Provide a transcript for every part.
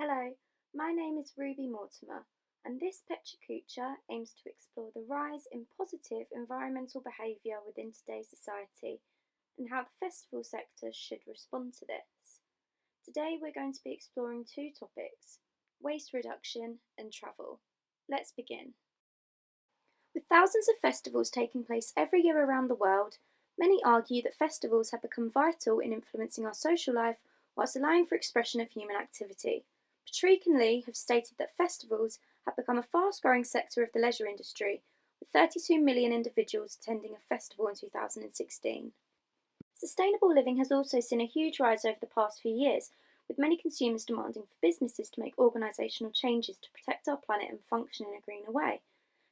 Hello, my name is Ruby Mortimer, and this Pecha Kucha aims to explore the rise in positive environmental behaviour within today's society and how the festival sector should respond to this. Today we're going to be exploring two topics: waste reduction and travel. Let's begin. With thousands of festivals taking place every year around the world, many argue that festivals have become vital in influencing our social life whilst allowing for expression of human activity. Patrick and Lee have stated that festivals have become a fast-growing sector of the leisure industry, with 32 million individuals attending a festival in 2016. Sustainable living has also seen a huge rise over the past few years, with many consumers demanding for businesses to make organisational changes to protect our planet and function in a greener way.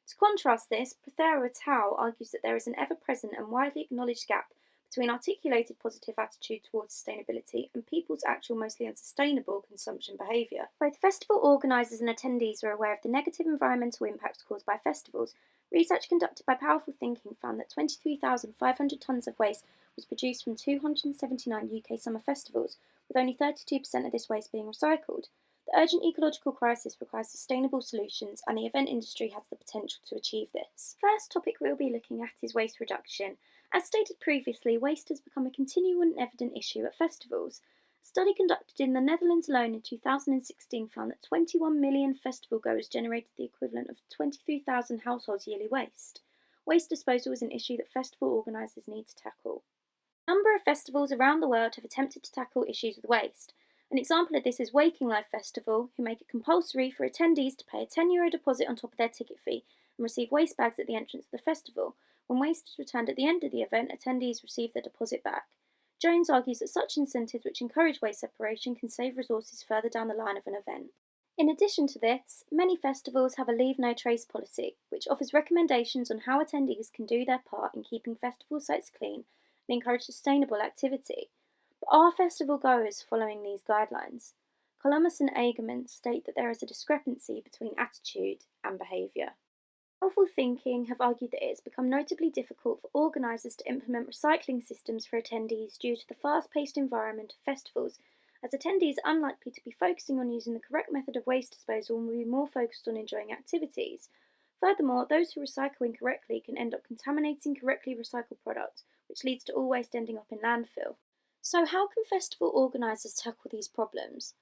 To contrast this, Prothero et al. Argues that there is an ever-present and widely acknowledged gap between articulated positive attitude towards sustainability and people's actual mostly unsustainable consumption behaviour. Both festival organisers and attendees are aware of the negative environmental impacts caused by festivals. Research conducted by Powerful Thinking found that 23,500 tonnes of waste was produced from 279 UK summer festivals, with only 32% of this waste being recycled. The urgent ecological crisis requires sustainable solutions, and the event industry has the potential to achieve this. The first topic we'll be looking at is waste reduction. As stated previously, waste has become a continual and evident issue at festivals. A study conducted in the Netherlands alone in 2016 found that 21 million festival goers generated the equivalent of 23,000 households' yearly waste. Waste disposal is an issue that festival organisers need to tackle. A number of festivals around the world have attempted to tackle issues with waste. An example of this is Waking Life Festival, who make it compulsory for attendees to pay a €10 deposit on top of their ticket fee and receive waste bags at the entrance of the festival. When waste is returned at the end of the event, attendees receive their deposit back. Jones argues that such incentives which encourage waste separation can save resources further down the line of an event. In addition to this, many festivals have a Leave No Trace policy, which offers recommendations on how attendees can do their part in keeping festival sites clean and encourage sustainable activity. But are festival goers following these guidelines? Columbus and Eigenman state that there is a discrepancy between attitude and behaviour. Powerful Thinking have argued that it has become notably difficult for organisers to implement recycling systems for attendees due to the fast-paced environment of festivals, as attendees are unlikely to be focusing on using the correct method of waste disposal and will be more focused on enjoying activities. Furthermore, those who recycle incorrectly can end up contaminating correctly recycled products, which leads to all waste ending up in landfill. So how can festival organisers tackle these problems?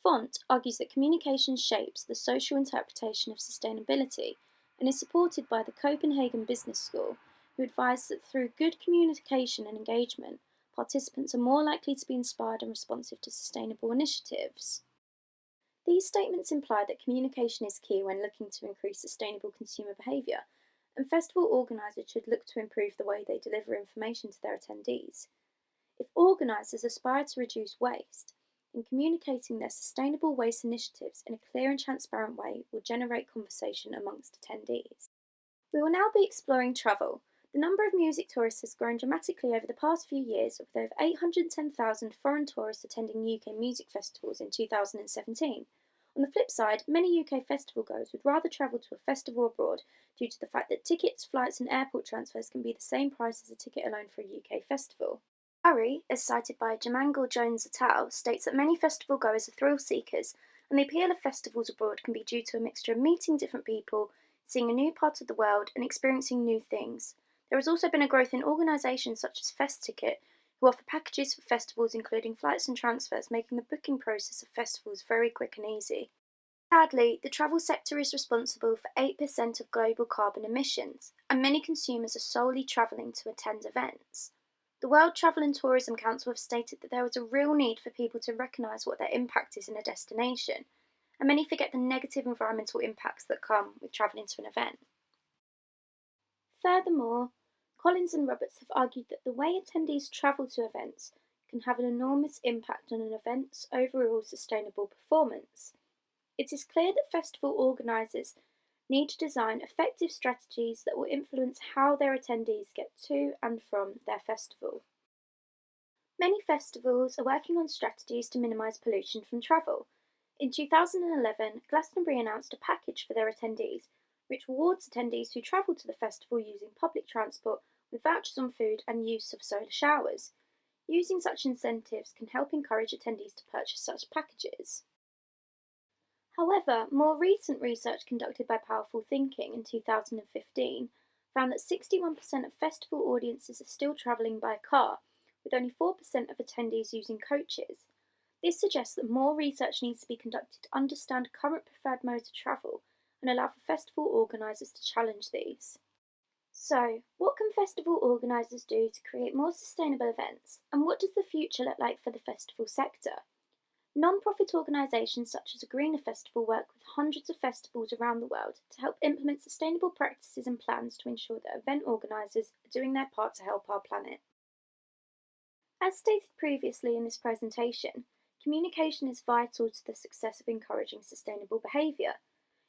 Font argues that communication shapes the social interpretation of sustainability and is supported by the Copenhagen Business School, who advise that through good communication and engagement, participants are more likely to be inspired and responsive to sustainable initiatives. These statements imply that communication is key when looking to increase sustainable consumer behaviour, and festival organisers should look to improve the way they deliver information to their attendees. If organisers aspire to reduce waste, then communicating their sustainable waste initiatives in a clear and transparent way will generate conversation amongst attendees. We will now be exploring travel. The number of music tourists has grown dramatically over the past few years, with over 810,000 foreign tourists attending UK music festivals in 2017. On the flip side, many UK festival goers would rather travel to a festival abroad due to the fact that tickets, flights and airport transfers can be the same price as a ticket alone for a UK festival. Curry, as cited by Jamangal Jones et al., states that many festival goers are thrill seekers, and the appeal of festivals abroad can be due to a mixture of meeting different people, seeing a new part of the world, and experiencing new things. There has also been a growth in organisations such as FestTicket, who offer packages for festivals including flights and transfers, making the booking process of festivals very quick and easy. Sadly, the travel sector is responsible for 8% of global carbon emissions, and many consumers are solely travelling to attend events. The World Travel and Tourism Council have stated that there is a real need for people to recognise what their impact is in a destination, and many forget the negative environmental impacts that come with travelling to an event. Furthermore, Collins and Roberts have argued that the way attendees travel to events can have an enormous impact on an event's overall sustainable performance. It is clear that festival organisers need to design effective strategies that will influence how their attendees get to and from their festival. Many festivals are working on strategies to minimise pollution from travel. In 2011, Glastonbury announced a package for their attendees, which rewards attendees who travel to the festival using public transport with vouchers on food and use of solar showers. Using such incentives can help encourage attendees to purchase such packages. However, more recent research conducted by Powerful Thinking in 2015 found that 61% of festival audiences are still travelling by car, with only 4% of attendees using coaches. This suggests that more research needs to be conducted to understand current preferred modes of travel and allow for festival organisers to challenge these. So, what can festival organisers do to create more sustainable events, and what does the future look like for the festival sector? Non-profit organisations such as a Greener Festival work with hundreds of festivals around the world to help implement sustainable practices and plans to ensure that event organisers are doing their part to help our planet. As stated previously in this presentation, communication is vital to the success of encouraging sustainable behaviour.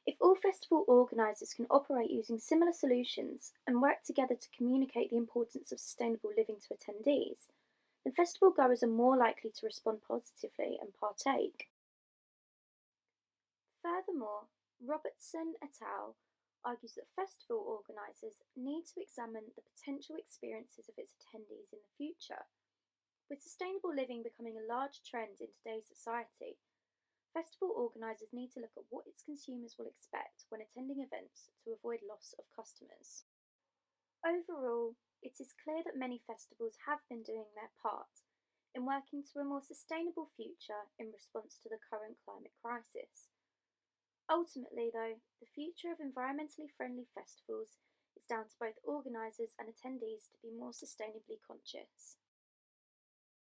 If all festival organisers can operate using similar solutions and work together to communicate the importance of sustainable living to attendees, then festival goers are more likely to respond positively and partake. Furthermore, Robertson et al. Argues that festival organisers need to examine the potential experiences of its attendees in the future. With sustainable living becoming a large trend in today's society, festival organisers need to look at what its consumers will expect when attending events to avoid loss of customers. Overall, it is clear that many festivals have been doing their part in working to a more sustainable future in response to the current climate crisis. Ultimately, though, the future of environmentally friendly festivals is down to both organisers and attendees to be more sustainably conscious.